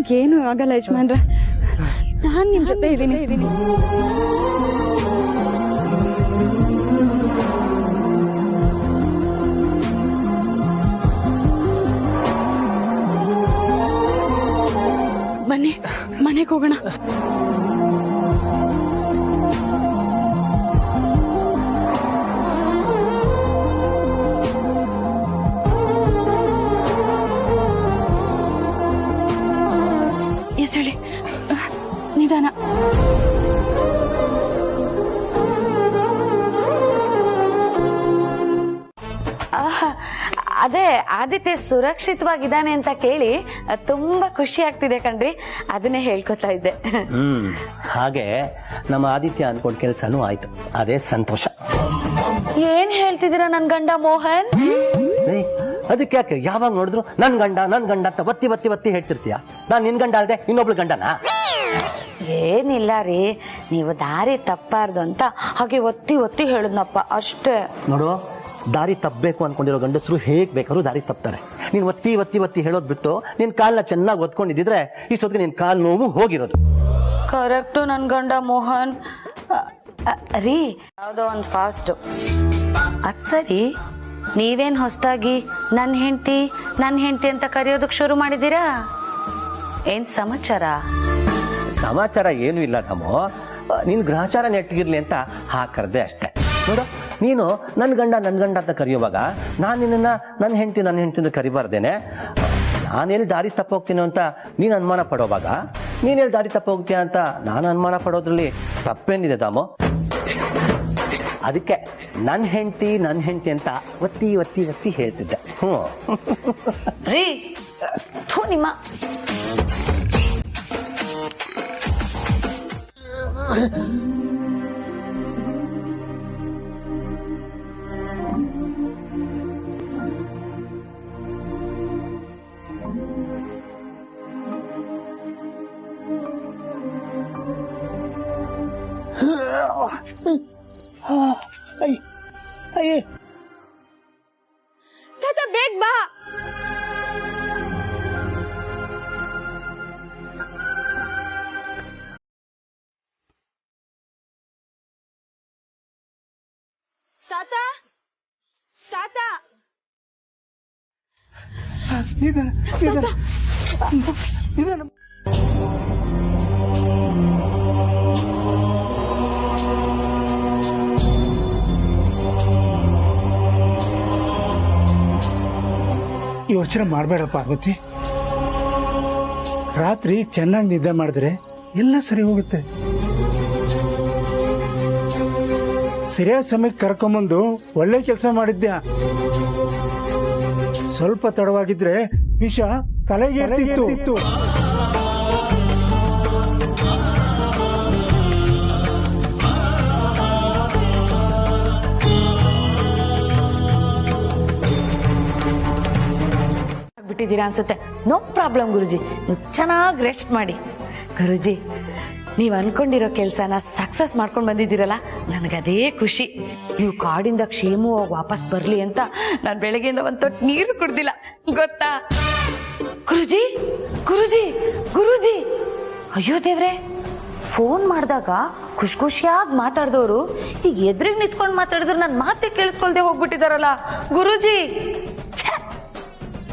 ನಿಮ್ಗೇನು ಆಗಲ್ಲ ಯಜಮಾನ್ರೆ, ನಾನು ನಿಮ್ ಜೊತೆ ಇದ್ದೀನಿ. ಬನ್ನಿ ಮನೆಗೆ ಹೋಗೋಣ. ಎದ್ದೇಳಿ, ನಿಧಾನ. ಅದೇ ಆದಿತ್ಯ ಸುರಕ್ಷಿತವಾಗಿದ್ದಾನೆ ಅಂತ ಕೇಳಿ ತುಂಬಾ ಖುಷಿ ಆಗ್ತಿದೆ ಕಣ್ರಿ, ಅದನ್ನೇ ಹೇಳ್ಕೊತಾ ಇದ್ದೆ. ಹಾಗೆ ನಮ್ಮ ಆದಿತ್ಯ ಅನ್ಕೊಂಡ್ ಕೆಲ್ಸನೂ ಆಯ್ತು, ಅದೇ ಸಂತೋಷ. ಏನ್ ಹೇಳ್ತಿದ್ದೀರಾ ನನ್ ಗಂಡ ಮೋಹನ್? ಅದಕ್ಕೆ ಯಾಕೆ ಯಾವಾಗ ನೋಡಿದ್ರು ನನ್ ಗಂಡ ಅಂತ ಒತ್ತಿ ಒತ್ತಿ ಒತ್ತಿ ಹೇಳ್ತಿರ್ತೀಯ? ನಾನ್ ನಿನ್ ಗಂಡ ಅಲ್ದೆ ಇನ್ನೊಬ್ಳು ಗಂಡನಾ? ಏನಿಲ್ಲ ರೀ, ನೀವು ದಾರಿ ತಪ್ಪಾರ್ದು ಅಂತ ಹಾಗೆ ಒತ್ತಿ ಒತ್ತಿ ಹೇಳಿದ್ನಪ್ಪ, ಅಷ್ಟೇ. ನೋಡು, ದಾರಿ ತಪ್ಪಬೇಕು ಅನ್ಕೊಂಡಿರೋ ಗಂಡಸರು ಹೇಗ್ ಬೇಕಾದ್ರೂ ದಾರಿ ತಪ್ತಾರೆ. ನೀನ್ ಒತ್ತಿ ಒತ್ತಿ ಒತ್ತಿ ಹೇಳೋದ್ ಬಿಟ್ಟು ನಿನ್ ಕಾಲ್ನ ಚೆನ್ನಾಗಿ ಒತ್ಕೊಂಡಿದ್ರೆ ಇಷ್ಟೊತ್ತಿಗೆ ನಿನ್ ಕಾಲ್ ನೋವು ಹೋಗಿರೋದು. ಕರೆಕ್ಟು ನನ್ ಗಂಡ ಮೋಹನ್. ರೀ, ಯಾವ್ದೋ ಒಂದ್ ಫಾಸ್ಟ್ ಅದ್ ಸರಿ, ನೀವೇನ್ ಹೊಸದಾಗಿ ನನ್ ಹೆಂಡತಿ ಅಂತ ಕರೆಯೋದಕ್ ಶುರು ಮಾಡಿದೀರಾ? ಏನ್ ಸಮಾಚಾರ? ಸಮಾಚಾರ ಏನು ಇಲ್ಲ ನಮ್ಮೋ, ನಿನ್ ಗ್ರಹಚಾರ ನೆಟ್ಟಗಿರ್ಲಿ ಅಂತ ಹಾಕರ್ದೆ ಅಷ್ಟೇ. ನೋಡು, ನೀನು ನನ್ ಗಂಡ ಅಂತ ಕರೆಯುವಾಗ ನಾನ್ ನಿನ್ನ ನನ್ನ ಹೆಂಡತಿ ಅಂತ ಕರಿಬಾರ್ದೇನೆ. ನಾನೆಲ್ಲಿ ದಾರಿ ತಪ್ಪ ಹೋಗ್ತೀನಿ ಅಂತ ನೀನ್ ಅನುಮಾನ ಪಡೋವಾಗ ನೀನೆಲ್ಲಿ ದಾರಿ ತಪ್ಪ ಹೋಗ್ತೀಯ ಅಂತ ನಾನು ಅನುಮಾನ ಪಡೋದ್ರಲ್ಲಿ ತಪ್ಪೇನಿದೆ ದಾಮೋ? ಅದಕ್ಕೆ ನನ್ ಹೆಂಡತಿ ಅಂತ ಒತ್ತಿ ಒತ್ತಿ ಒತ್ತಿ ಹೇಳ್ತಿದ್ದೆ. ರೀ, ನಿಮ್ಮ ತಾತ ಬೇಗ ಬಾ. ತಾತ ತಾತ ಯೋಚನೆ ಮಾಡಬೇಡ ಪಾರ್ವತಿ. ರಾತ್ರಿ ಚೆನ್ನಾಗಿ ನಿದ್ದೆ ಮಾಡಿದ್ರೆ ಎಲ್ಲ ಸರಿ ಹೋಗುತ್ತೆ. ಸರಿಯಾದ ಸಮಯಕ್ಕೆ ಕರ್ಕೊಂಬಂದು ಒಳ್ಳೆ ಕೆಲಸ ಮಾಡಿದ್ಯಾ. ಸ್ವಲ್ಪ ತಡವಾಗಿದ್ರೆ ವಿಷ ತಲೆಗೆ ಏರ್ತಿತ್ತು. ಬಿಟ್ಟಿದ್ದೀರಾ ಅನ್ಸುತ್ತೆ. ನೋ ಪ್ರಾಬ್ಲಮ್ ಗುರುಜಿ, ನೀವು ಚೆನ್ನಾಗಿ ರೆಸ್ಟ್ ಮಾಡಿ. ಗುರುಜಿ, ನೀವು ಅನ್ಕೊಂಡಿರೋ ಕೆಲಸನ ಸಕ್ಸಸ್ ಮಾಡ್ಕೊಂಡು ಬಂದಿದ್ದೀರಲ್ಲ, ನನಗದೇ ಖುಷಿ. ನೀವು ಕಾಡಿಂದ ಕ್ಷೇಮವಾಗಿ ವಾಪಸ್ ಬರ್ಲಿ ಅಂತ ನಾನು ಬೆಳಗ್ಗೆಯಿಂದ ಒಂದು ತೊಟ್ಟು ನೀರು ಕುಡ್ದಿಲ್ಲ, ಗೊತ್ತಾ? ಗುರುಜಿ ಗುರುಜಿ ಗುರುಜಿ ಅಯ್ಯೋ ದೇವ್ರೆ, ಫೋನ್ ಮಾಡಿದಾಗ ಖುಷಿಯಾಗಿ ಮಾತಾಡಿದವರು ಈಗ ಎದುರಿಗೆ ನಿಂತ್ಕೊಂಡು ಮಾತಾಡಿದ್ರು ನನ್ನ ಮಾತೆ ಕೇಳಿಸ್ಕೊಳ್ದೆ ಹೋಗ್ಬಿಟ್ಟಿದಾರಲ್ಲ ಗುರುಜಿ.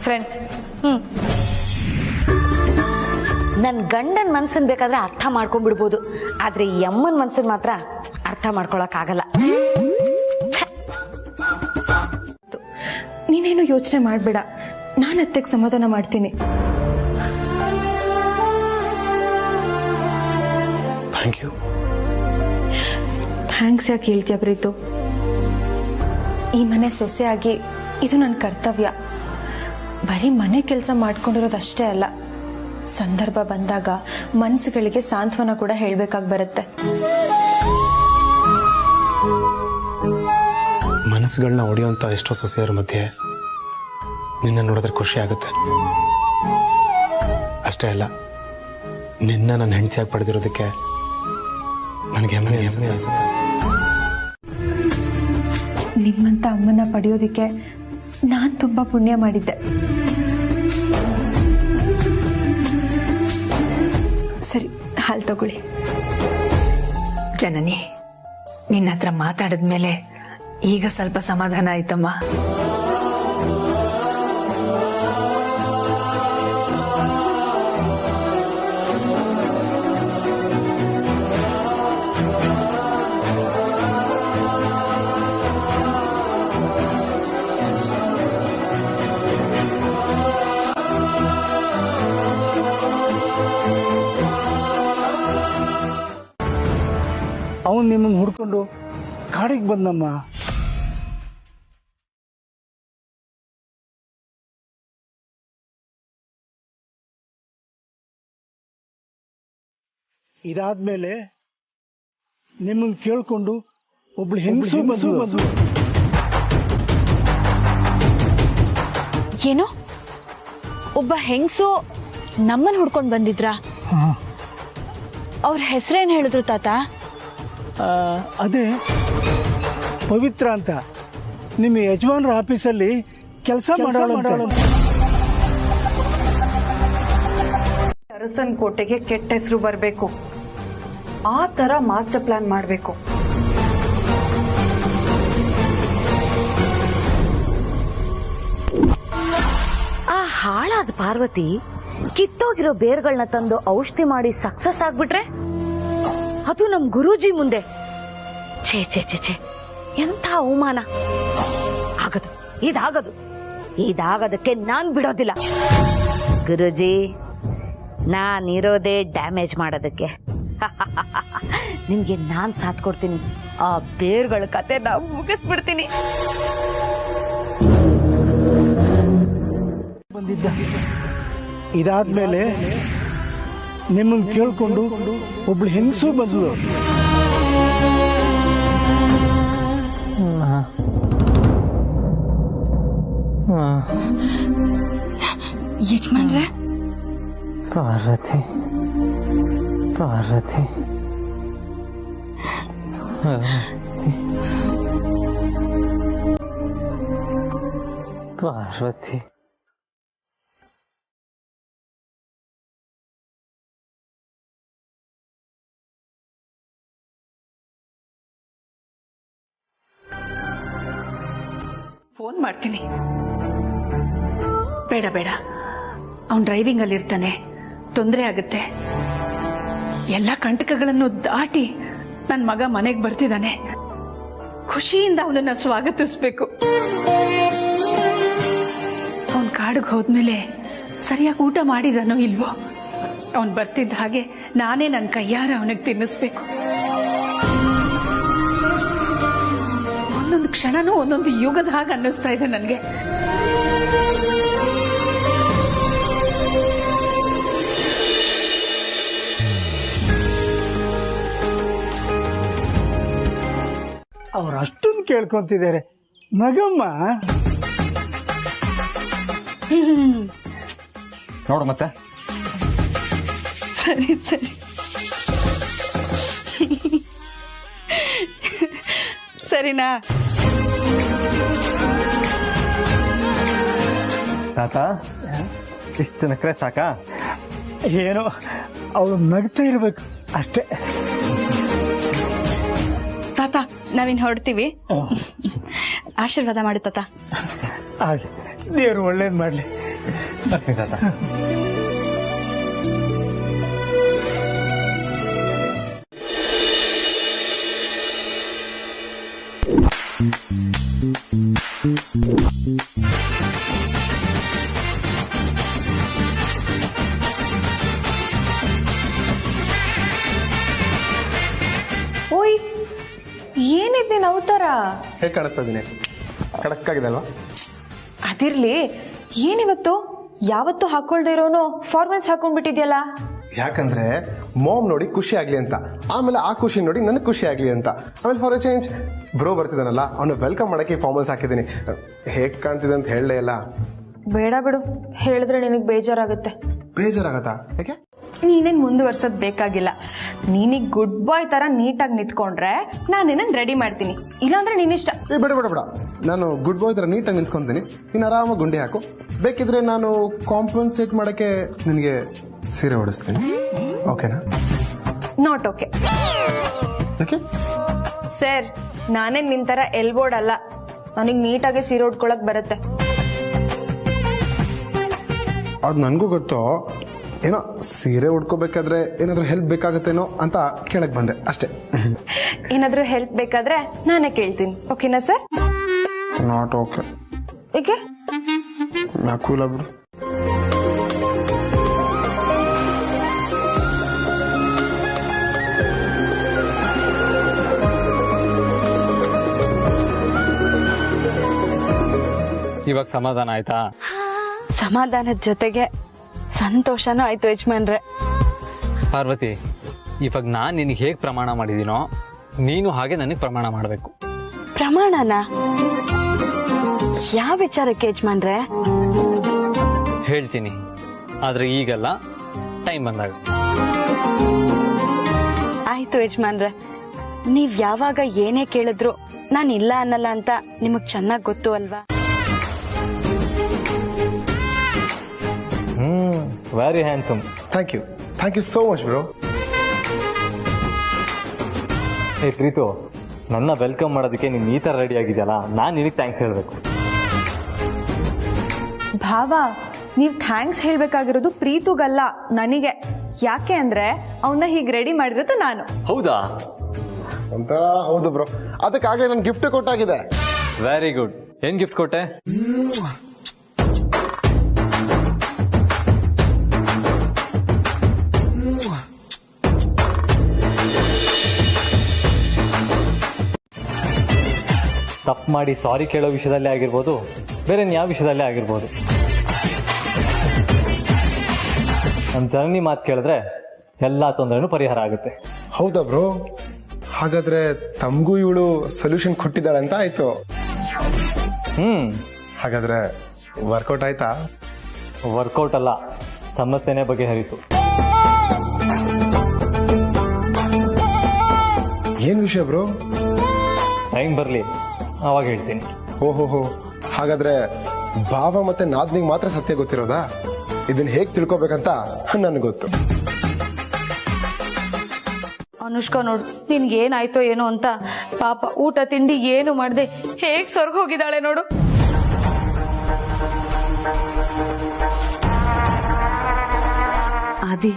ಫ್ರೆಂಡ್ಸ್, ನನ್ನ ಗಂಡನ ಮನ್ಸನ್ ಬೇಕಾದ್ರೆ ಅರ್ಥ ಮಾಡ್ಕೊಂಡ್ಬಿಡ್ಬೋದು, ಆದ್ರೆ ಈ ಅಮ್ಮನ ಮನ್ಸನ್ ಮಾತ್ರ ಅರ್ಥ ಮಾಡ್ಕೊಳಕ್ ಆಗಲ್ಲ. ನೀನೇನು ಯೋಚನೆ ಮಾಡ್ಬೇಡ, ನಾನು ಅತ್ತೆಗೆ ಸಮಾಧಾನ ಮಾಡ್ತೀನಿ. ಥ್ಯಾಂಕ್ಸ್ ಯಾಕೆ ಹೇಳ್ತೀಯ ಪ್ರೀತು? ಈ ಮನೆ ಸೊಸೆಯಾಗಿ ಇದು ನನ್ನ ಕರ್ತವ್ಯ. ಬರೀ ಮನೆ ಕೆಲಸ ಮಾಡ್ಕೊಂಡಿರೋದಷ್ಟೇ ಅಲ್ಲ, ಸಂದರ್ಭ ಬಂದಾಗ ಮನಸ್ಸುಗಳಿಗೆ ಸಾಂತ್ವನ ಕೂಡ ಹೇಳ್ಬೇಕಾಗಿ ಬರುತ್ತೆ. ಮನಸ್ಸುಗಳನ್ನ ಒಡೆಯುವಂತ ಎಷ್ಟೋ ಸೊಸೆಯರ ಮಧ್ಯೆ ನಿನ್ನ ನೋಡಿದ್ರೆ ಖುಷಿ ಆಗುತ್ತೆ. ಅಷ್ಟೇ ಅಲ್ಲ, ನಿನ್ನ ನನ್ನ ಹೆಂಡತಿಯಾಗಿ ಪಡೆದಿರೋದಕ್ಕೆ ನನಗೆ ಹೆಮ್ಮೆ ಅನ್ಸುತ್ತೆ. ನಿಮ್ಮಂತ ಅಮ್ಮನ ಪಡೆಯೋದಿಕ್ಕೆ ನಾನು ತುಂಬಾ ಪುಣ್ಯ ಮಾಡಿದ್ದೆ. ಹಾಲು ತಗೊಳ್ಳಿ. ಜನನಿ, ನಿನ್ನ ಹತ್ರ ಮಾತಾಡಿದ್ಮೇಲೆ ಈಗ ಸ್ವಲ್ಪ ಸಮಾಧಾನ ಆಯ್ತಮ್ಮ. ಅವನು ನಿಮ್ಮನ್ನು ಹುಡ್ಕೊಂಡು ಕಾಡಿಗೆ ಬಂದಮ್ಮ. ಇದಾದ್ಮೇಲೆ ನಿಮ್ಮನ್ನು ಕೇಳ್ಕೊಂಡು ಒಬ್ಳು ಹೆಂಗಸು ಬಂದು. ಏನು, ಒಬ್ಬ ಹೆಂಗಸು ನಮ್ಮನ್ ಹುಡ್ಕೊಂಡ್ ಬಂದಿದ್ರಾ? ಅವ್ರ ಹೆಸರೇನ್ ಹೇಳಿದ್ರು ತಾತ? ಅದೇ ಪವಿತ್ರ ಅಂತ, ನಿಮ್ಮ ಯಜಮಾನ್ರ ಆಫೀಸಲ್ಲಿ ಕೆಲಸ ಮಾಡೋಳು. ಅರಸನ್ ಕೋಟೆಗೆ ಕೆಟ್ಟ ಹೆಸರು ಬರಬೇಕು, ಆ ತರ ಮಾಸ್ಟರ್ ಪ್ಲಾನ್ ಮಾಡಬೇಕು. ಆ ಹಾಳಾದ ಪಾರ್ವತಿ ಕಿತ್ತೋಗಿರೋ ಬೇರ್ಗಳನ್ನ ತಂದು ಔಷಧಿ ಮಾಡಿ ಸಕ್ಸಸ್ ಆಗ್ಬಿಟ್ರೆ ಅದು ನಮ್ ಗುರೂಜಿ ಮುಂದೆ ಛೇ ಛೇ ಛೇ ಛೇ, ಎಂತ ಅವಮಾನ. ಆಗದು, ಇದಾಗದಕ್ಕೆ ನಾನ್ ಬಿಡೋದಿಲ್ಲ. ಗುರೂಜಿ, ನಾನಿರೋದೇ ಡ್ಯಾಮೇಜ್ ಮಾಡೋದಕ್ಕೆ. ನಿಮ್ಗೆ ನಾನ್ ಸಾಥ್ ಕೊಡ್ತೀನಿ. ಆ ಬೇರ್ಗಳ ಕತೆ ನಾ ಮುಗಿಸ್ಬಿಡ್ತೀನಿ. ಬಂದಿದ್ದ. ಇದಾದ್ಮೇಲೆ ನಿಮ್ಮನ್ನು ಕೇಳ್ಕೊಂಡು ಒಬ್ಳು ಹೆಂಗಸು ಬಂದ್ಲು. ಯಜಮಾನ್ರೆ, ಪಾರ್ವತಿ ಪಾರ್ವತಿ ಪಾರ್ವತಿ ಫೋನ್ ಮಾಡ್ತೀನಿ. ಬೇಡ ಬೇಡ, ಅವನ್ ಡ್ರೈವಿಂಗ್ ಅಲ್ಲಿ ಇರ್ತಾನೆ, ತೊಂದರೆ ಆಗುತ್ತೆ. ಎಲ್ಲ ಕಂಟಕಗಳನ್ನು ದಾಟಿ ನನ್ನ ಮಗ ಮನೆಗೆ ಬರ್ತಿದ್ದಾನೆ. ಖುಷಿಯಿಂದ ಅವನನ್ನ ಸ್ವಾಗತಿಸ್ಬೇಕು. ಅವನ್ ಕಾಡಿಗೆ ಹೋದ್ಮೇಲೆ ಸರಿಯಾಗಿ ಊಟ ಮಾಡಿದಾನೋ ಇಲ್ವೋ, ಅವನ್ ಬರ್ತಿದ್ದ ಹಾಗೆ ನಾನೇ ನನ್ನ ಕೈಯಾರ ಅವನಿಗೆ ತಿನ್ನಿಸ್ಬೇಕು. ಒಂದೊಂದು ಕ್ಷಣನೂ ಒಂದೊಂದು ಯುಗದ ಹಾಗೆ ಅನ್ನಿಸ್ತಾ ಇದೆ ನನಗೆ. ಅವ್ರು ಅಷ್ಟೊಂದು ಕೇಳ್ಕೊಂತಿದ್ದಾರೆ. ಮಗಮ್ಮ ನೋಡು ಮತ್ತೆ. ಸರಿ ಸರಿ ಸರಿನಾ? ತಾತ, ಇಷ್ಟು ನಕ್ರೆ ಸಾಕಾ? ಏನೋ ಅವಳು ನಗ್ತಾ ಇರ್ಬೇಕು ಅಷ್ಟೇ. ತಾತ, ನಾವಿನ್ ಹೊರಡ್ತೀವಿ. ಆಶೀರ್ವಾದ ಮಾಡಿ ತಾತ. ಆಗ್ಲಿ, ದೇವ್ರು ಒಳ್ಳೇದ್ ಮಾಡ್ಲಿ. ಬರ್ತೀನಿ ತಾತ. ಓಯ್, ಏನಿದ್ ನೀನ್ ಅವತಾರ? ಹೇಗೆ ಕಾಣಿಸ್ತಾ ಇದ್ದೀನಿ? ಖಡಕ್ ಆಗಿದೆ ಅಲ್ವಾ? ಅದಿರ್ಲಿ, ಏನಿವತ್ತು ಯಾವತ್ತು ಹಾಕೊಳ್ದೇ ಇರೋನು ಫಾರ್ಮಲ್ಸ್ ಹಾಕೊಂಡ್ಬಿಟ್ಟಿದ್ಯಲ್ಲ? ಯಾಕಂದ್ರೆ ಮಾಮ್ ನೋಡಿ ಖುಷಿ ಆಗ್ಲಿ ಅಂತ, ಆಮೇಲೆ ಆ ಖುಷಿ ನೋಡಿ ನನಗೆ ಖುಷಿ ಆಗ್ಲಿ ಅಂತ, ಆಮೇಲೆ ಫಾರ್ ಎ ಚೇಂಜ್ ಬ್ರೋ ಬರ್ತಿದ್ದಾನಲ್ಲ, ಅವನು ವೆಲ್ಕಮ್ ಮಾಡಕ್ಕೆ ಫಾರ್ಮಲ್ಸ್ ಹಾಕಿದ್ದೀನಿ. ಹೇಗ್ ಕಾಣ್ತಿದೆ ಅಂತ ಹೇಳಲೇ ಇಲ್ಲ. ಬೇಡ ಬಿಡು, ಹೇಳಿದ್ರೆ ನಿನಗ್ ಬೇಜಾರಾಗುತ್ತೆ. ಬೇಜಾರಾಗತ್ತಾ? ಯಾಕೆ? ನೀನೇನ್ ಮುಂದುವರ್ಸೋದ್ ಬೇಕಾಗಿಲ್ಲ. ನೀನಿಗ್ ಗುಡ್ ಬಾಯ್ ತರ ನೀಟಾಗಿ ನಿಂತ್ಕೊಂಡ್ರೆ ನಾನ್ ನಿನ್ನನ್ ರೆಡಿ ಮಾಡ್ತೀನಿ, ಇಲ್ಲಾಂದ್ರೆ ನೀನಿಷ್ಟ. ಬೇಡ ಬೇಡ ಬೇಡ, ನಾನು ಗುಡ್ ಬಾಯ್ ತರ ನೀಟಾಗಿ ನಿಂತ್ಕೊಂತೀನಿ, ನೀನು ಆರಾಮಾಗಿ ಗುಂಡಿ ಹಾಕು. ಬೇಕಿದ್ರೆ ನಾನು ಕಾಂಪನ್ಸೇಟ್ ಮಾಡಕ್ಕೆ ನಿನಗೆ ಸೀರೆ ಓಡಿಸ್ತೀನಿ, ಓಕೆನಾ? Not okay. ಓಕೆ ಸರ್, ನಾನೇ ನಿಮ್ ತರ ಎಲ್ಬೋರ್ಡ್ ಅಲ್ಲ. ನನಗ್ ನೀಟಾಗಿ ಸೀರೆ ಉಟ್ಕೊಳಕ್ ಬರುತ್ತೆ. ಅದು ನನಗೂ ಗೊತ್ತು. ಏನೋ ಸೀರೆ ಉಟ್ಕೋಬೇಕಾದ್ರೆ ಏನಾದ್ರೂ ಹೆಲ್ಪ್ ಬೇಕಾಗತ್ತೇನೋ ಅಂತ ಕೇಳಕ್ ಬಂದೆ ಅಷ್ಟೇ. ಏನಾದ್ರೂ ಹೆಲ್ಪ್ ಬೇಕಾದ್ರೆ ನಾನೇ ಕೇಳ್ತೀನಿ. ಓಕೆನಾ ಸರ್? Not okay. ಏಕೆ? ಕೂಲ ಬಿಡು. ಇವಾಗ ಸಮಾಧಾನ ಆಯ್ತಾ? ಸಮಾಧಾನದ ಜೊತೆಗೆ ಸಂತೋಷನೂ ಆಯ್ತು ಯಜಮಾನ್ರೆ. ಪಾರ್ವತಿ, ಇವಾಗ ನಾನು ನಿನಗೆ ಹೇಗೆ ಪ್ರಮಾಣ ಮಾಡಿದ್ದೀನೋ ನೀನು ಹಾಗೆ ನನಗೆ ಪ್ರಮಾಣ ಮಾಡಬೇಕು. ಪ್ರಮಾಣನ ಯಾವ ವಿಚಾರಕ್ಕೆ ಯಜಮಾನ್ರೆ? ಹೇಳ್ತೀನಿ, ಆದ್ರೆ ಈಗಲ್ಲ, ಟೈಮ್ ಬಂದಾಗ. ಆಯ್ತು ಯಜಮಾನ್ರೆ, ನೀವ್ ಯಾವಾಗ ಏನೇ ಕೇಳಿದ್ರು ನಾನು ಇಲ್ಲ ಅನ್ನಲ್ಲ ಅಂತ ನಿಮಗ್ ಚೆನ್ನಾಗ್ ಗೊತ್ತು ಅಲ್ವಾ? Very handsome. Thank you so much bro. ಏ ಪ್ರೀತು, ನನ್ನ ವೆಲ್ಕಮ್ ಮಾಡೋದಕ್ಕೆ ನೀನು ಈ ಥರ ರೆಡಿ ಆಗಿದೆಯಲ್ಲ, ನಾನು ನಿನಗೆ ಥ್ಯಾಂಕ್ಸ್ ಹೇಳಬೇಕು. ಭಾವ, ನೀವ್ ಥ್ಯಾಂಕ್ಸ್ ಹೇಳ್ಬೇಕಾಗಿರೋದು ಪ್ರೀತುಗಲ್ಲ, ನನಗೆ. ಯಾಕೆ ಅಂದ್ರೆ ಅವನ್ನ ಹೀಗೆ ರೆಡಿ ಮಾಡಿರೋದು ನಾನು. ಹೌದಾ? ಒಂಥರ ಹೌದು ಬ್ರೋ. ಅದಕ್ಕಾಗಲೇ ನಾನು ಗಿಫ್ಟ್ ಕೊಟ್ಟಾಗಿದೆ. Very good. ಏನ್ ಗಿಫ್ಟ್ ಕೊಟ್ಟೆ? ತಪ್ಪು ಮಾಡಿ ಸಾರಿ ಕೇಳೋ ವಿಷಯದಲ್ಲೇ ಆಗಿರ್ಬೋದು, ಬೇರೆ ಯಾವ ವಿಷಯದಲ್ಲೇ ಆಗಿರ್ಬೋದು, ನಮ್ಮ ಜನನಿ ಮಾತು ಕೇಳಿದ್ರೆ ಎಲ್ಲ ತೊಂದರೆನೂ ಪರಿಹಾರ ಆಗುತ್ತೆ. ಹೌದಾ ಬ್ರೋ? ಹಾಗಾದ್ರೆ ತಮಗೂ ಇವಳು ಸೊಲ್ಯೂಷನ್ ಕೊಟ್ಟಿದ್ದಾಳೆ ಅಂತ ಆಯ್ತು. ಹಾಗಾದ್ರೆ ವರ್ಕೌಟ್ ಆಯ್ತಾ? ವರ್ಕೌಟ್ ಅಲ್ಲ, ಸಮಸ್ಯೆನೇ ಬಗೆಹರಿತು. ಏನ್ ವಿಷಯ ಬ್ರೋ? ಟೈಮ್ ಬರ್ಲಿ, ಅವಾಗ ಹೇಳ್ತೀನಿ. ಓಹೋ, ಹಾಗಾದ್ರೆ ಭಾವ ಮತ್ತೆ ನಾದ್ನಿಗೆ ಮಾತ್ರ ಸತ್ಯ ಗೊತ್ತಿರೋದಾ? ಇದನ್ನ ಹೇಗ್ ತಿಳ್ಕೊಬೇಕಂತ ನನ್ಗೆ ಗೊತ್ತು. ಅನುಷ್ಕಾ ನೋಡು, ನಿನ್ಗೆ ಏನಾಯ್ತೋ ಏನೋ ಅಂತ ಪಾಪ ಊಟ ತಿಂಡಿ ಏನು ಮಾಡ್ದೆ ಹೇಗ್ ಸ್ವರ್ಗ ಹೋಗಿದ್ದಾಳೆ ನೋಡು. ಆದಿ,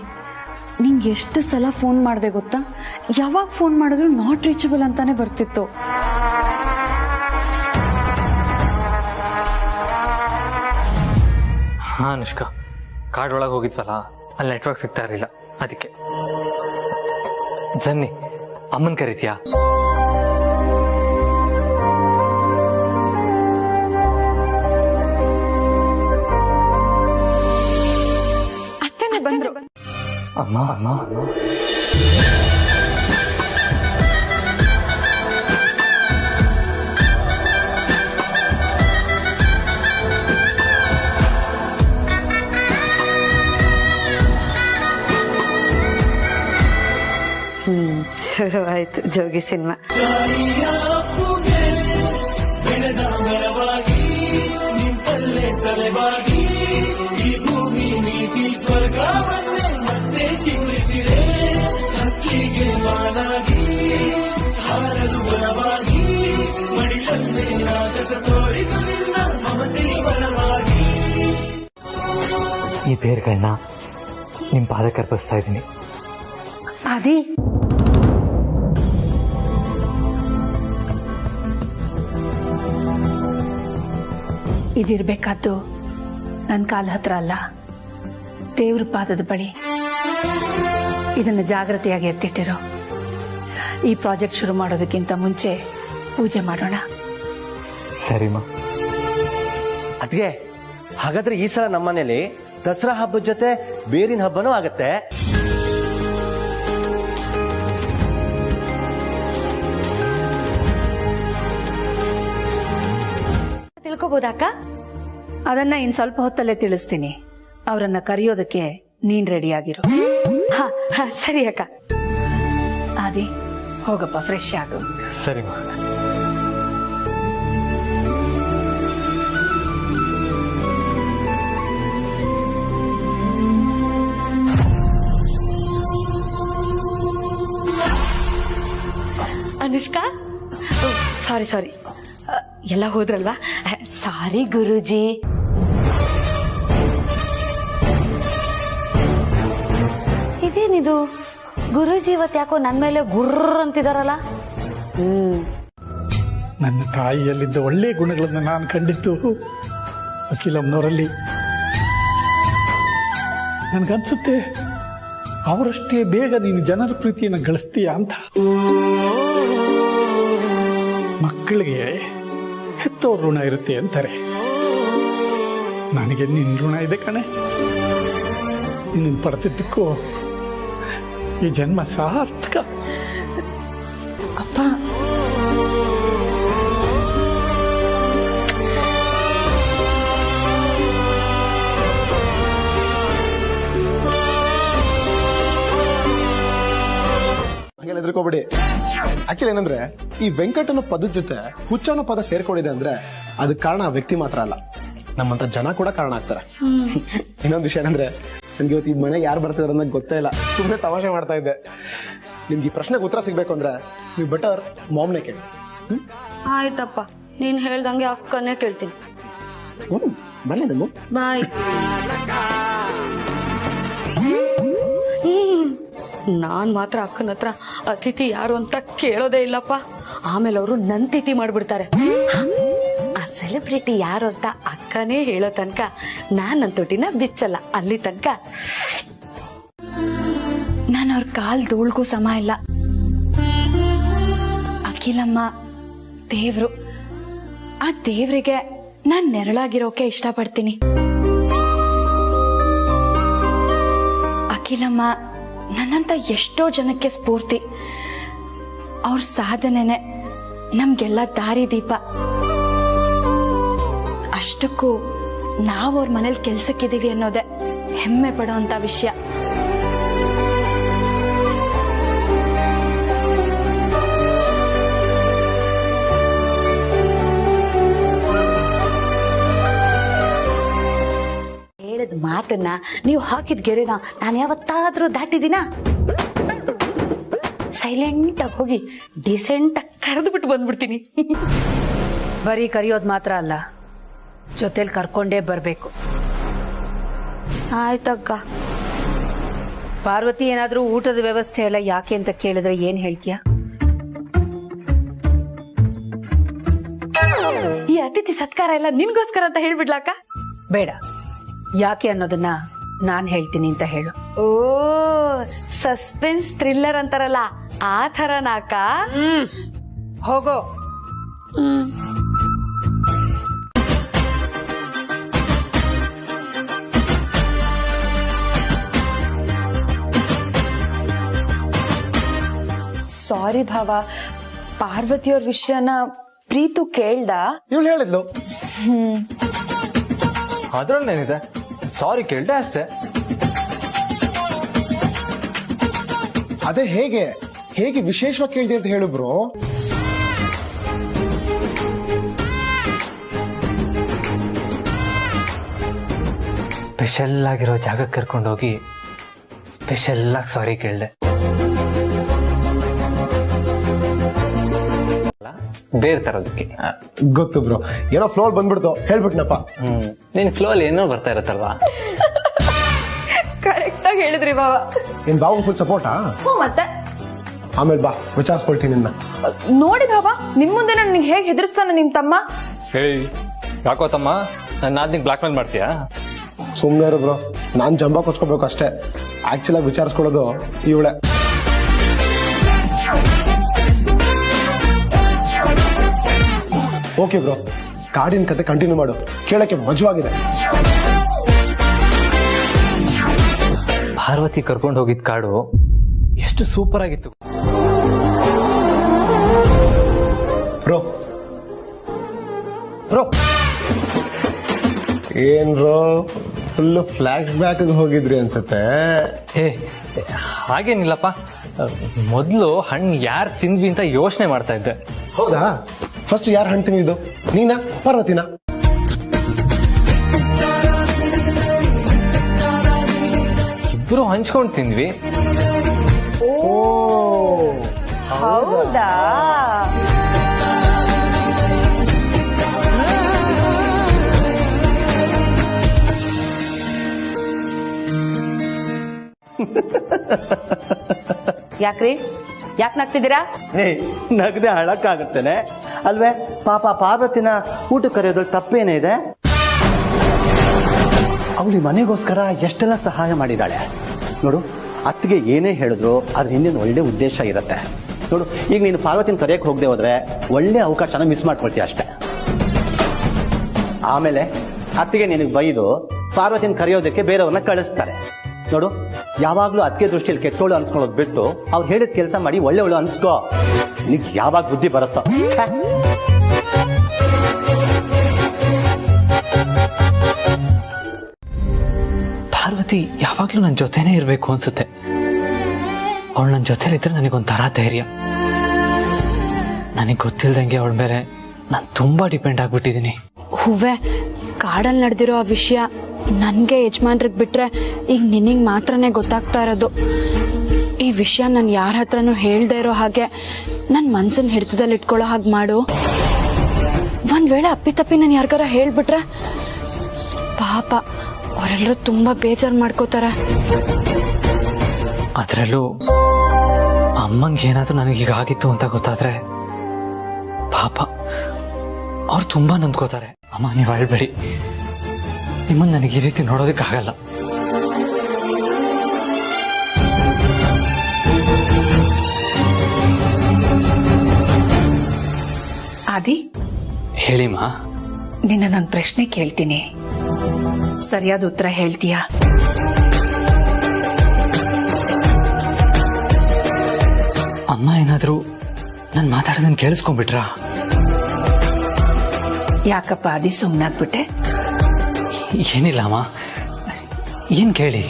ನಿಂಗೆ ಎಷ್ಟು ಸಲ ಫೋನ್ ಮಾಡಿದೆ ಗೊತ್ತಾ? ಯಾವಾಗ ಫೋನ್ ಮಾಡಿದ್ರು ನಾಟ್ ರೀಚಬಲ್ ಅಂತಾನೆ ಬರ್ತಿತ್ತು. ಹಾ ಅನುಷ್ಕಾ, ಕಾಡ್ ಒಳಗೆ ಹೋಗಿದ್ವಲ್ಲ, ಅಲ್ಲಿ ನೆಟ್ವರ್ಕ್ ಸಿಗ್ತಾ ಇರಲಿಲ್ಲ, ಅದಕ್ಕೆ. ಜನ್ನಿ, ಅಮ್ಮನ್ ಕರೀತೀಯಾ? ಅತ್ತೆನೆ ಬಂದ್ರು. ಅಮ್ಮ ಅಮ್ಮ ಅಮ್ಮ. ಶುರುವಾಯ್ತು ಜೋಗಿ ಸಿನಿಮಾ. ಈ ಬೇರ್ಗಳನ್ನ ನಿಮ್ ಪಾದಕ್ಕೆ ಅರ್ಪಿಸ್ತಾ ಇದ್ದೀನಿ. ಆದಿ, ಇದಿರ್ಬೇಕಾದ್ದು ನನ್ನ ಕಾಲ ಹತ್ರ ಅಲ್ಲ, ದೇವ್ರ ಪಾದದ ಬಳಿ. ಇದನ್ನ ಜಾಗ್ರತೆಯಾಗಿ ಎತ್ತಿಟ್ಟಿರೋ. ಈ ಪ್ರಾಜೆಕ್ಟ್ ಶುರು ಮಾಡೋದಕ್ಕಿಂತ ಮುಂಚೆ ಪೂಜೆ ಮಾಡೋಣ. ಸರಿಮಾ. ಅದ್ಗೆ ಹಾಗಾದ್ರೆ ಈ ಸಲ ನಮ್ಮನೇಲಿ ದಸರಾ ಹಬ್ಬದ ಜೊತೆ ಬೇರಿನ ಹಬ್ಬನೂ ಆಗತ್ತೆ. ತಿಳ್ಕೊಬೋದಕ್ಕ? ಅದನ್ನ ಇನ್ ಸ್ವಲ್ಪ ಹೊತ್ತಲ್ಲೇ ತಿಳಿಸ್ತೀನಿ. ಅವರನ್ನ ಕರೆಯೋದಕ್ಕೆ ನೀನ್ ರೆಡಿ ಆಗಿರು. ಸರಿ ಅಕ್ಕ. ಆದಿ, ಹೋಗಪ್ಪ, ಫ್ರೆಶ್ ಆಗು. ಸರಿಮಾ. ಸಾರಿ ಎಲ್ಲ ಹೋದ್ರಲ್ವಾ? ಸಾರಿ ಗುರೂಜಿ. ಇದೇನಿದು ಗುರೂಜಿ ಇವತ್ತು ಯಾಕೋ ನನ್ ಮೇಲೆ ಗುರ್ರ ಅಂತಿದಾರಲ್ಲ? ನನ್ನ ತಾಯಿಯಲ್ಲಿದ್ದ ಒಳ್ಳೆ ಗುಣಗಳನ್ನು ನಾನು ಕಂಡಿದ್ದು ಅಖಿಲಮ್ಮನವರಲ್ಲಿ. ನನಗನ್ಸುತ್ತೆ ಅವರಷ್ಟೇ ಬೇಗ ನೀನು ಜನರ ಪ್ರೀತಿಯನ್ನು ಗಳಿಸ್ತೀಯ ಅಂತ. ಮಕ್ಕಳಿಗೆ ಹೆತ್ತವ್ರ ಋಣ ಇರುತ್ತೆ ಅಂತಾರೆ. ನನಗೆ ನಿನ್ನ ಋಣ ಇದೆ ಕಣೆ. ನಿನ್ನ ಪಡೆದಿದ್ದಕ್ಕೂ ಈ ಜನ್ಮ ಸಾರ್ಥಕ. ಅಪ್ಪ, ಹಾಗೆಲ್ಲ ಹೆದರ್ಕೋಬೇಡಿ. ಆಕ್ಚುಲಿ ಏನಂದ್ರೆ ಈ ವೆಂಕಟ್ ಅನ್ನೋ ಪದದ ಜೊತೆ ಹುಚ್ಚ ಅನ್ನೋ ಪದ ಸೇರ್ಕೊಂಡಿದೆ ಅಂದ್ರೆ ಅದಕ್ಕೆ ಕಾರಣ ಆ ವ್ಯಕ್ತಿ ಮಾತ್ರ ಅಲ್ಲ, ನಮ್ಮಂತ ಜನ ಕೂಡ ಕಾರಣ ಆಗ್ತಾರೆ. ಇನ್ನೊಂದು ವಿಷಯ ಏನಂದ್ರೆ ನನ್ಗೆ ಇವತ್ತು ಈ ಮನೆಗೆ ಯಾರು ಬರ್ತಿದಾರೆ ಅನ್ನೋದು ಗೊತ್ತೇ ಇಲ್ಲ, ಸುಮ್ಮನೆ ತಮಾಷೆ ಮಾಡ್ತಾ ಇದ್ದೆ. ನಿಮ್ಗೆ ಈ ಪ್ರಶ್ನೆಗೆ ಉತ್ತರ ಸಿಗ್ಬೇಕು ಅಂದ್ರೆ ನೀವು ಬೆಟರ್ ಮಾಮ್ನೇ ಕೇಳಿ. ಆಯ್ತಪ್ಪ, ನೀನ್ ಹೇಳ್ದಂಗೆ ಅಕ್ಕನೇ ಕೇಳ್ತೀನಿ. ಬನ್ನಿ ನಮ್ಮ ಬಾಯ್. ನಾನ್ ಮಾತ್ರ ಅಕ್ಕನ ಹತ್ರ ಅತಿಥಿ ಯಾರು ಅಂತ ಕೇಳೋದೇ ಇಲ್ಲಪ್ಪ. ಆಮೇಲೆ ಅವರು ನನ್ ತಿಥಿ ಮಾಡ್ಬಿಡ್ತಾರೆ. ಆ ಸೆಲೆಬ್ರಿಟಿ ಯಾರು ಅಂತ ಅಕ್ಕನೇ ಹೇಳೋ ತನಕ ನಾನ್ ನನ್ ತೊಟ್ಟಿನ ಬಿಚ್ಚಲ್ಲ. ಅಲ್ಲಿ ತನಕ ನಾನು ಅವ್ರ ಕಾಲ್ ಧೂಳ್ಗೂ ಸಮ ಇಲ್ಲ. ಅಖಿಲಮ್ಮ ದೇವ್ರು. ಆ ದೇವ್ರಿಗೆ ನಾನ್ ನೆರಳಾಗಿರೋಕೆ ಇಷ್ಟಪಡ್ತೀನಿ. ಅಖಿಲಮ್ಮ ನನ್ನಂತ ಎಷ್ಟೋ ಜನಕ್ಕೆ ಸ್ಫೂರ್ತಿ. ಅವ್ರ ಸಾಧನೆನೆ ನಮ್ಗೆಲ್ಲ ದಾರಿ ದೀಪ. ಅಷ್ಟಕ್ಕೂ ನಾವು ಅವ್ರ ಮನೇಲಿ ಕೆಲ್ಸಕ್ಕಿದೀವಿ ಅನ್ನೋದೇ ಹೆಮ್ಮೆ ಪಡೋಂತ ವಿಷಯ. ಹೇಳಿದ ಮಾತನ್ನ ನೀವು ಹಾಕಿದ ಗೆರೆನ ನಾನು ಯಾವತ್ತಾದ್ರೂ ದಾಟಿದ್ದೀನ? ಸೈಲೆಂಟ್ ಆಗಿ ಹೋಗಿ ಡಿಸೆಂಟ್ ಆಗಿ ಕರೆದು ಬಿಟ್ಟು ಬಂದ್ಬಿಡ್ತೀನಿ. ಬರೀ ಕರೆಯೋದು ಮಾತ್ರ ಅಲ್ಲ, ಜೊತೆಲಿ ಕರ್ಕೊಂಡೇ ಬರ್ಬೇಕು. ಆಯ್ತಕ್ಕ. ಪಾರ್ವತಿ, ಏನಾದ್ರೂ ಊಟದ ವ್ಯವಸ್ಥೆ ಎಲ್ಲ ಯಾಕೆ ಅಂತ ಕೇಳಿದ್ರೆ ಏನ್ ಹೇಳ್ತೀಯ? ಈ ಅತಿಥಿ ಸತ್ಕಾರ ಎಲ್ಲ ನಿನ್ಗೋಸ್ಕರ ಅಂತ ಹೇಳ್ಬಿಡ್ಲಾಕ? ಬೇಡ, ಯಾಕೆ ಅನ್ನೋದನ್ನ ನಾನ್ ಹೇಳ್ತೀನಿ ಅಂತ ಹೇಳು. ಓ, ಸಸ್ಪೆನ್ಸ್ ಥ್ರಿಲ್ಲರ್ ಅಂತಾರಲ್ಲ ಆ ಥರನಾಕ? ಹೋಗೋ. ಸಾರಿ ಭಾವ, ಪಾರ್ವತಿಯವ್ರ ವಿಷಯನ ಪ್ರೀತು ಕೇಳ್ದ? ಇವಳು ಹೇಳಿದ್ಲು. ಅದ್ರಲ್ಲೇನಿದೆ, ಸಾರಿ ಕೇಳ್ದೆ ಅಷ್ಟೇ. ಅದೇ ಹೇಗೆ ಹೇಗೆ ವಿಶೇಷವಾಗಿ ಕೇಳ್ದೆ ಅಂತ ಹೇಳು ಬ್ರೋ. ಸ್ಪೆಷಲ್ ಆಗಿರೋ ಜಾಗಕ್ಕೆ ಕರ್ಕೊಂಡೋಗಿ ಸ್ಪೆಷಲ್ ಆಗಿ ಸಾರಿ ಕೇಳ್ದೆ. ಬೇರೆ ತರೋದಕ್ಕೆ. ಗೊತ್ತು ಬ್ರೋ, ಏನೋ ಫ್ಲೋ ಬಂದ್ಬಿಡ್ತು, ಹೇಳ್ಬಿಟ್ನಪ್ಪ. ನಿನ್ ಫ್ಲೋ ಅಲ್ಲಿ ಏನೋ ಬರ್ತಾ ಇರತ್ತಲ್ವಾ? ಕರೆಕ್ಟ್ ಆಗಿ ಹೇಳಿದ್ರಿ ಭಾವ. ಏನ್ ಬಾವು ಫುಲ್ ಸಪೋರ್ಟಾ? ಮತ್ತೆ ಆಮೇಲೆ ಬಾ, ವಿಚಾರಿಸ್ಕೊಳ್ತೀನಿ ನಿನ್ನ. ನೋಡಿ ಭಾವ, ನಿಮ್ ಮುಂದೆ ನನಗೆ ಹೇಗೆ ಹೆದರ್ಸ್ತಾನ ನಿಮ್ ತಮ್ಮ. ಹೇಯ್, ಯಾಕೋ ತಮ್ಮ ನನ್ನ ನಿಂಗೆ ಬ್ಲಾಕ್ ಮೇಲ್ ಮಾಡ್ತೀಯಾ? ಸುಮ್ನೆ ಇರು ಬ್ರೋ, ನಾನ್ ಜಂಬ ಕೊಚ್ಕೋಬೇಕು ಅಷ್ಟೇ. ಆಕ್ಚುಲ್ ಆಗಿ ವಿಚಾರಿಸ್ಕೊಳ್ಳೋದು ಇವಳೆ. ಓಕೆ ಬ್ರೋ, ಕಾಡಿನ ಕತೆ ಕಂಟಿನ್ಯೂ ಮಾಡು, ಕೇಳಕ್ಕೆ ಮಜವಾಗಿದೆ. ಪಾರ್ವತಿ ಕರ್ಕೊಂಡು ಹೋಗಿದ್ ಕಾಡು ಎಷ್ಟು ಸೂಪರ್ ಆಗಿತ್ತು ಬ್ರೋ. ಬ್ರೋ ಏನ್ ಬ್ರೋ, ಫುಲ್ ಫ್ಲಾಶ್ ಬ್ಯಾಕ್ ಹೋಗಿದ್ರಿ ಅನ್ಸತ್ತೆ. ಏ ಹಾಗೇನಿಲ್ಲಪ್ಪ, ಮೊದ್ಲು ಹಣ್ಣು ಯಾರು ತಿಂದ್ವಿ ಅಂತ ಯೋಚನೆ ಮಾಡ್ತಾ ಇದ್ದೆ. ಹೌದಾ? ಫಸ್ಟ್ ಯಾರು ಹಣ್ಣು ತಿಂದಿದ್ದು, ನೀನಾ ಪಾರ್ವತಿನಾ? ಇಬ್ರು ಹಂಚ್ಕೊಂಡು ತಿಂದ್ವಿ. ಹೌದಾ? ಯಾಕ್ರಿ ಯಾಕೆ ನಗ್ತಿದ್ದೀರಾ? ನಗದೆ ಹಳಕ್ಕಾಗುತ್ತೇನೆ ಅಲ್ವೇ? ಪಾಪ ಪಾರ್ವತಿನ ಊಟ ಕರೆಯೋದ್ರಲ್ಲಿ ತಪ್ಪೇನೇ ಇದೆ? ಅವಳು ಮನೆಗೋಸ್ಕರ ಎಷ್ಟೆಲ್ಲ ಸಹಾಯ ಮಾಡಿದಾಳೆ ನೋಡು. ಅತ್ತಿಗೆ ಏನೇ ಹೇಳಿದ್ರು ಅದ್ರ ಹಿಂದಿನ ಒಳ್ಳೆ ಉದ್ದೇಶ ಇರುತ್ತೆ ನೋಡು. ಈಗ ನೀನು ಪಾರ್ವತಿನ ಕರೆಯಕ್ಕೆ ಹೋಗದೆ ಹೋದ್ರೆ ಒಳ್ಳೆ ಅವಕಾಶನ ಮಿಸ್ ಮಾಡ್ಕೊಳ್ತೀಯ ಅಷ್ಟೇ. ಆಮೇಲೆ ಅತ್ತಿಗೆ ನಿನಗೆ ಬೈದು ಪಾರ್ವತಿನ ಕರೆಯೋದಕ್ಕೆ ಬೇರೆಯವ್ರನ್ನ ಕಳಿಸ್ತಾರೆ ನೋಡು. ಯಾವಾಗ್ಲೂ ಅತ್ತಿಗೆ ದೃಷ್ಟಿಯಲ್ಲಿ ಕೆಟ್ಟೋಳು ಅನ್ಸ್ಕೊಳ್ಳೋದು ಬಿಟ್ಟು ಅವ್ರು ಹೇಳಿದ ಕೆಲಸ ಮಾಡಿ ಒಳ್ಳೆವಳು ಅನ್ಸ್ಕೋ. ನಿನಗೆ ಯಾವಾಗ ಬುದ್ಧಿ ಬರುತ್ತೋ. ಪಾರ್ವತಿ ಯಾವಾಗ್ಲೂ ನನ್ನ ಜೊತೆನೇ ಇರಬೇಕು ಅನ್ಸುತ್ತೆ. ಅವಳು ನನ್ನ ಜೊತೆಲಿದ್ರೆ ನನಗೊಂಥರ ಧೈರ್ಯ. ನನಗೆ ಗೊತ್ತಿಲ್ದಂಗೆ ಅವಳ ಮೇಲೆ ನಾನು ತುಂಬಾ ಡಿಪೆಂಡ್ ಆಗ್ಬಿಟ್ಟಿದ್ದೀನಿ. ಹೂವೆ, ಕಾಡಲ್ಲಿ ನಡೆದಿರೋ ಆ ವಿಷಯ ನನ್ಗೆ ಯಜಮಾನ್ರಿಗೆ ಬಿಟ್ರೆ ಈಗ ನಿನಗ್ ಮಾತ್ರನೇ ಗೊತ್ತಾಗ್ತಾ ಇರೋದು. ಈ ವಿಷಯ ನಾನು ಯಾರ ಹತ್ರನೂ ಹೇಳ್ದೆ ಇರೋ ಹಾಗೆ ನನ್ ಮನ್ಸನ್ ಹಿಡಿತದಲ್ಲಿ ಇಟ್ಕೊಳ್ಳೋ ಹಾಗೆ ಮಾಡು. ಒಂದ್ ವೇಳೆ ಅಪ್ಪಿತಪ್ಪಿ ನಾನು ಯಾರಿಗಾರ ಹೇಳ್ಬಿಟ್ರೆ ಪಾಪ ಅವರೆಲ್ಲರೂ ತುಂಬಾ ಬೇಜಾರು ಮಾಡ್ಕೋತಾರ. ಅದರಲ್ಲೂ ಅಮ್ಮಂಗೆ ಏನಾದ್ರೂ ನನಗೀಗಾಗಿತ್ತು ಅಂತ ಗೊತ್ತಾದ್ರೆ ಪಾಪ ಅವ್ರು ತುಂಬಾ ನೊಂದ್ಕೋತಾರೆ. ಅಮ್ಮ ನೀವು ಅಳ್ಬೇಡಿ, ನಿಮ್ಮನ್ನ ನನಗೆ ಈ ರೀತಿ ನೋಡೋದಕ್ಕಾಗಲ್ಲ. ಆದಿ, ಹೇಳಿಮ್ಮ. ನಿನ್ನ ನಾನು ಪ್ರಶ್ನೆ ಕೇಳ್ತೀನಿ, ಸರಿಯಾದ ಉತ್ತರ ಹೇಳ್ತೀಯಾ? ಅಮ್ಮ ಏನಾದ್ರೂ ನಾನು ಮಾತಾಡೋದನ್ನ ಕೇಳಿಸ್ಕೊಂಡ್ಬಿಟ್ರಾ? ಯಾಕಪ್ಪ ಆದಿ ಸುಮ್ಮನಾಗ್ಬಿಟ್ಟೆ? ಏನಿಲ್ಲ ಅಮ್ಮ, ಏನ್ ಕೇಳಿ.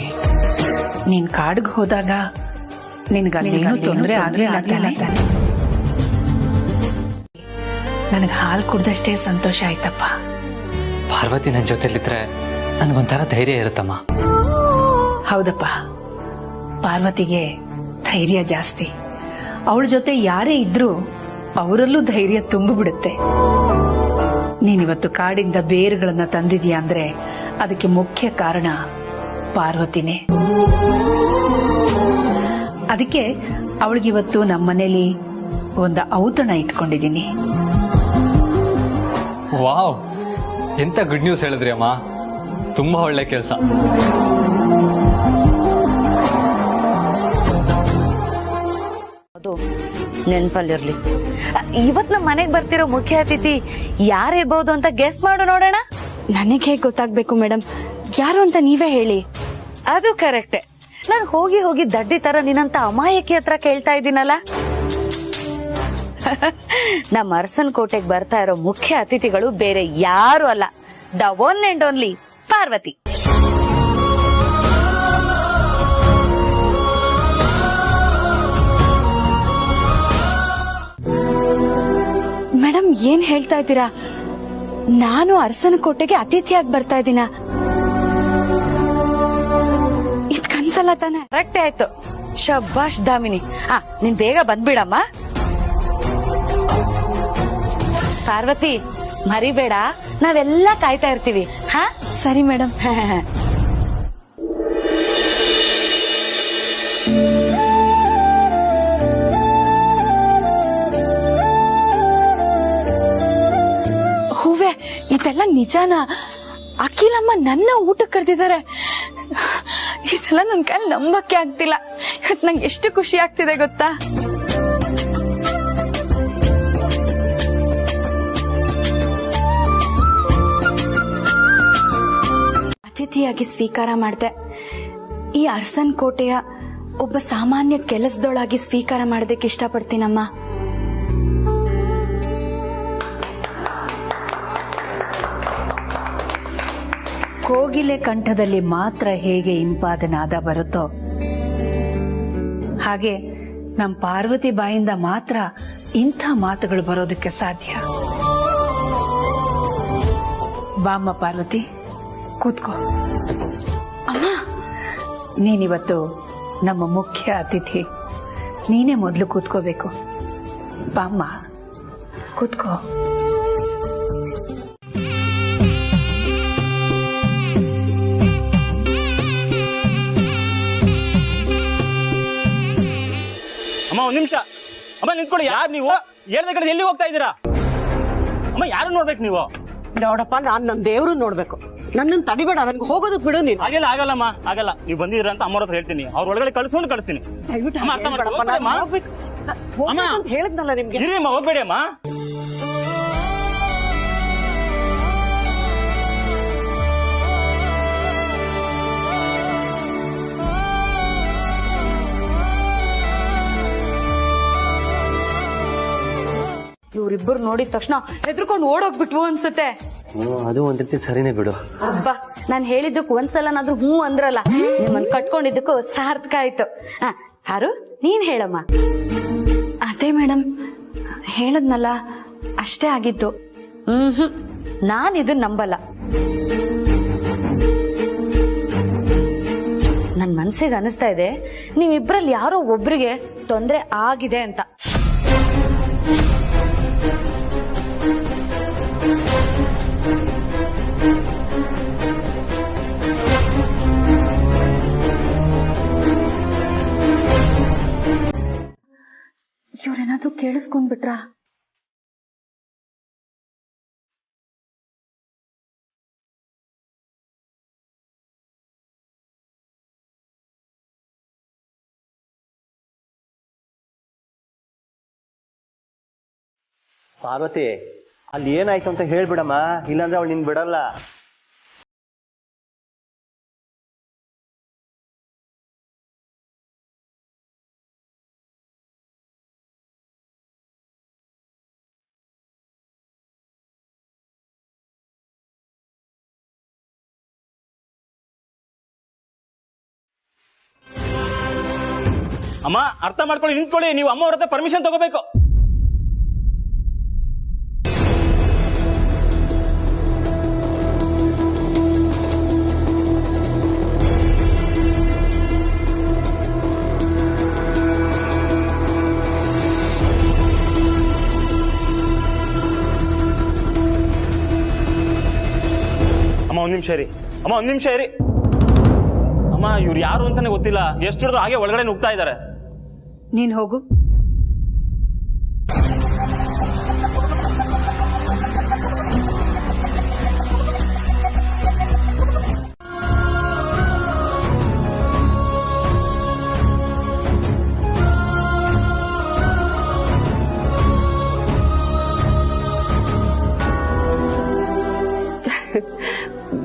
ನೀನ್ ಕಾಡ್ಗ್ ಹೋದಾಗ ನಿನ್ಗೇನು ತೊಂದರೆ ಆಗ್ಲಿಲ್ಲ ತಾನೆ? ನನಗೆ ಹಾಲು ಕುಡ್ದಷ್ಟೇ ಸಂತೋಷ ಆಯ್ತಪ್ಪ. ಪಾರ್ವತಿ ನನ್ನ ಜೊತೆಲಿದ್ರೆ ನನಗೊಂಥರ ಧೈರ್ಯ ಇರುತ್ತಮ್ಮ. ಹೌದಪ್ಪ, ಪಾರ್ವತಿಗೆ ಧೈರ್ಯ ಜಾಸ್ತಿ. ಅವಳ ಜೊತೆ ಯಾರೇ ಇದ್ರೂ ಅವರಲ್ಲೂ ಧೈರ್ಯ ತುಂಬಿಬಿಡುತ್ತೆ. ನೀನಿವತ್ತು ಕಾಡಿಂದ ಬೇರುಗಳನ್ನ ತಂದಿದ್ಯಾ ಅಂದ್ರೆ ಅದಕ್ಕೆ ಮುಖ್ಯ ಕಾರಣ ಪಾರ್ವತಿನೇ. ಅದಕ್ಕೆ ಅವಳಿಗಿವತ್ತು ನಮ್ಮನೇಲಿ ಒಂದು ಔತಣ ಇಟ್ಕೊಂಡಿದ್ದೀನಿ. ವಾವ್, ಎಂತ ಗುಡ್ ನ್ಯೂಸ್ ಹೇಳಿದ್ರಿ ಅಮ್ಮ. ತುಂಬಾ ಒಳ್ಳೆ ಕೆಲಸ. ಅದು ನೆನ್ಪಲ್ಲಿರ್ಲಿ. ಇವತ್ ನಮ್ಮ ಮನೆಗ್ ಬರ್ತಿರೋ ಮುಖ್ಯ ಅತಿಥಿ ಯಾರಿರ್ಬೋದು ಅಂತ ಗೆಸ್ ಮಾಡು ನೋಡೋಣ. ನನಗೆ ಹೇಗೆ ಗೊತ್ತಾಗ್ಬೇಕು ಮೇಡಮ್? ಯಾರು ಅಂತ ನೀವೇ ಹೇಳಿ. ಅದು ಕರೆಕ್ಟೆ. ನಾನು ಹೋಗಿ ಹೋಗಿ ದಡ್ಡಿ ತರ ನಿನ್ನಂತ ಅಮಾಯಕಿ ಹತ್ರ ಕೇಳ್ತಾ ಇದ್ದೀನಲ್ಲ. ನಮ್ಮ ಅರಸನ್ ಕೋಟೆಗೆ ಬರ್ತಾ ಇರೋ ಮುಖ್ಯ ಅತಿಥಿಗಳು ಬೇರೆ ಯಾರು ಅಲ್ಲ, the one and only Parvati. Madam, ಏನ್ ಹೇಳ್ತಾ ಇದ್ದೀರಾ? ನಾನು ಅರಸನ ಕೋಟೆಗೆ ಅತಿಥಿಯಾಗಿ ಬರ್ತಾ ಇದ್ದೀನ? ಇದ್ ಕನ್ಸಲ್ಲ ತಾನೆ? ಕರೆಕ್ಟ್ ಆಯ್ತು. ಶಬ್ಬಾಷ್ ದಾಮಿನಿ. ನೀನ್ ಬೇಗ ಬಂದ್ಬಿಡಮ್ಮ. ಪಾರ್ವತಿ, ಮರಿಬೇಡ, ನಾವೆಲ್ಲ ಕಾಯ್ತಾ ಇರ್ತೀವಿ. ಹಾ, ಸರಿ ಮೇಡಮ್. ಹೂವೆ, ಇದೆಲ್ಲ ನಿಜಾನ? ಅಖಿಲಮ್ಮ ನನ್ನ ಊಟಕ್ಕೆ ಕರೆದಿದ್ದಾರೆ. ಇದೆಲ್ಲ ನನ್ ಕೈಲಿ ನಂಬಕ್ಕೆ ಆಗ್ತಿಲ್ಲ. ಇವತ್ತು ನಂಗೆ ಎಷ್ಟು ಖುಷಿ ಆಗ್ತಿದೆ ಗೊತ್ತಾ? ಅತಿಥಿಯಾಗಿ ಸ್ವೀಕಾರ ಮಾಡಿದೆ. ಈ ಅರಸನ್ ಕೋಟೆಯ ಒಬ್ಬ ಸಾಮಾನ್ಯ ಕೆಲಸದೊಳಾಗಿ ಸ್ವೀಕಾರ ಮಾಡೋದಕ್ಕೆ ಇಷ್ಟಪಡ್ತೀನಮ್ಮ. ಕೋಗಿಲೆ ಕಂಠದಲ್ಲಿ ಮಾತ್ರ ಹೇಗೆ ಇಂಪಾದ ನಾದ ಬರುತ್ತೋ ಹಾಗೆ ನಮ್ ಪಾರ್ವತಿ ಬಾಯಿಂದ ಮಾತ್ರ ಇಂಥ ಮಾತುಗಳು ಬರೋದಕ್ಕೆ ಸಾಧ್ಯ. ಬಾಮ್ಮ ಪಾರ್ವತಿ, ಕೂತ್ಕೋ. ಅಮ್ಮ, ನೀನಿವತ್ತು ನಮ್ಮ ಮುಖ್ಯ ಅತಿಥಿ. ನೀನೇ ಮೊದಲು ಕೂತ್ಕೋಬೇಕು. ಬಾಮ್ಮ, ಕೂತ್ಕೋ. ಅಮ್ಮ ನಿಂತ್ಕೊಳ್ಳಿ. ಯಾರು ನೀವು? ಏಳನೇ ಕಡೆ ಎಲ್ಲಿ ಹೋಗ್ತಾ ಇದ್ದೀರಾ? ಅಮ್ಮ ಯಾರು ನೋಡ್ಬೇಕು ನೀವು? ನೋಡಪ್ಪ, ನಾನ್ ನನ್ ದೇವ್ರು ನೋಡ್ಬೇಕು. ನನ್ನನ್ನು ತಡಿಬೇಡ, ನನ್ಗೆ ಹೋಗೋದಕ್ ಬಿಡು ನೀನು. ಆಗಲ್ಲ ಆಗಲ್ಲಮ್ಮ, ಆಗಲ್ಲ. ನೀವು ಬಂದಿದ್ರ ಅಂತ ಅಮ್ಮವ್ರ ಹತ್ರ ಹೇಳ್ತೀನಿ. ಅವ್ರ ಒಳಗಡೆ ಕಳ್ಸ್ಕೊಂಡು ಕಳಿಸ್ತೀನಿ. ಹೇಳಿದ್ನಲ್ಲ ನಿಮ್ಗೆ. ಇರಿ ಅಮ್ಮ, ಹೋಗ್ಬೇಡಿ ಅಮ್ಮ. ಇವ್ರಿಬ್ಬರು ನೋಡಿದ ತಕ್ಷಣ ಹೆದರ್ಕೊಂಡು ಓಡೋಗ್ಬಿಟ್ವು ಅನ್ಸುತ್ತೆ. ಅದು ಒಂದ್ ರೀತಿ ಸರಿನೇ ಬಿಡು. ಅಬ್ಬಾ, ನಾನ್ ಹೇಳಿದ್ದಕ್ಕೂ ಒಂದ್ಸಲನಾದ್ರೂ ಹ್ಞೂ ಅಂದ್ರಲ್ಲ, ನಿಮ್ಮನ್ ಕಟ್ಕೊಂಡಿದ್ದಕ್ಕೂ ಸಾರ್ಥಕ ಆಯ್ತು. ಹಾರು, ನೀನ್ ಹೇಳಮ್ಮ. ಅದೇ ಮೇಡಮ್, ಹೇಳದ್ನಲ್ಲ, ಅಷ್ಟೇ ಆಗಿದ್ದು. ನಾನ್ ಇದನ್ ನಂಬಲ್ಲ. ನನ್ ಮನ್ಸಿಗೆ ಅನಿಸ್ತಾ ಇದೆ ನೀವಿಬ್ರಲ್ಲಿ ಯಾರೋ ಒಬ್ರಿಗೆ ತೊಂದ್ರೆ ಆಗಿದೆ ಅಂತ. ಇವ್ರೇನಾದ್ರೂ ಕೇಳಿಸ್ಕೊಂಡ್ಬಿಟ್ರಾ? ಪಾರ್ವತಿ, ಅಲ್ಲಿ ಏನಾಯ್ತು ಅಂತ ಹೇಳ್ಬಿಡಮ್ಮ, ಇಲ್ಲಾಂದ್ರೆ ಅವಳು ನಿನ್ ಬಿಡಲ್ಲ. ಅಮ್ಮ ಅರ್ಥ ಮಾಡ್ಕೊಳ್ಳಿ, ನಿಂತ್ಕೊಳ್ಳಿ. ನೀವು ಅಮ್ಮವ್ರ ಹತ್ರ ಪರ್ಮಿಷನ್ ತಗೋಬೇಕು. ಅಮ್ಮ ಒಂದ್ ನಿಮಿಷ ಇರಿ. ಅಮ್ಮ ಒಂದ್ ನಿಮಿಷ ಇರಿ. ಅಮ್ಮ ಇವ್ರು ಯಾರು ಅಂತಾನೆ ಗೊತ್ತಿಲ್ಲ. ಎಷ್ಟು ಹಿಡಿದ್ರು ಹಾಗೆ ಒಳಗಡೆ ನುಗ್ತಾ ಇದ್ದಾರೆ. ನೀನ್ ಹೋಗು.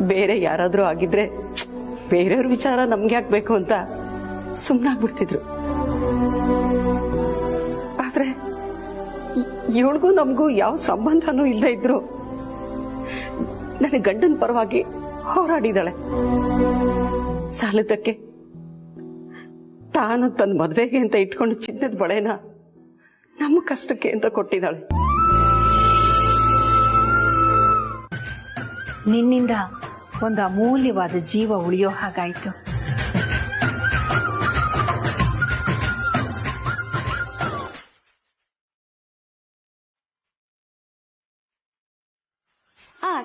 ಬೇರೆ ಯಾರಾದ್ರೂ ಆಗಿದ್ರೆ ಬೇರೆಯವ್ರ ವಿಚಾರ ನಮ್ಗೆ ಹಾಕ್ಬೇಕು ಅಂತ ಸುಮ್ಮನಾಗ್ಬಿಡ್ತಿದ್ರು. ಆದ್ರೆ ಇವಳಿಗೂ ನಮಗೂ ಯಾವ ಸಂಬಂಧನೂ ಇಲ್ಲದೆ ಇದ್ರು ನನ್ನ ಗಂಡನ ಪರವಾಗಿ ಹೋರಾಡಿದಾಳೆ. ಸಾಲದಕ್ಕೆ ತಾನು ತನ್ನ ಮದ್ವೆಗೆ ಅಂತ ಇಟ್ಕೊಂಡು ಚಿನ್ನದ ಬಳೆನ ನಮ್ಮ ಕಷ್ಟಕ್ಕೆ ಅಂತ ಕೊಟ್ಟಿದ್ದಾಳೆ. ನಿನ್ನಿಂದ ಒಂದು ಅಮೂಲ್ಯವಾದ ಜೀವ ಉಳಿಯೋ ಹಾಗಾಯ್ತು.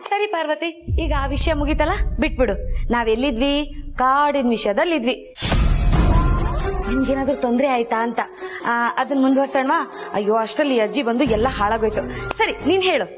ಸರಿ ಪಾರ್ವತಿ, ಈಗ ಆ ವಿಷಯ ಮುಗೀತಲ್ಲ, ಬಿಟ್ಬಿಡು. ನಾವೆಲ್ಲಿದ್ವಿ? ಕಾಡಿನ ವಿಷಯದಲ್ಲಿದ್ವಿ. ನಿಮ್ಗೇನಾದ್ರೂ ತೊಂದ್ರೆ ಆಯ್ತಾ ಅಂತ ಅದನ್ನ ಮುಂದುವರ್ಸೋಣವಾ? ಅಯ್ಯೋ, ಅಷ್ಟರಲ್ಲಿ ಅಜ್ಜಿ ಬಂದು ಎಲ್ಲ ಹಾಳಾಗೋಯ್ತು. ಸರಿ, ನೀನ್ ಹೇಳು.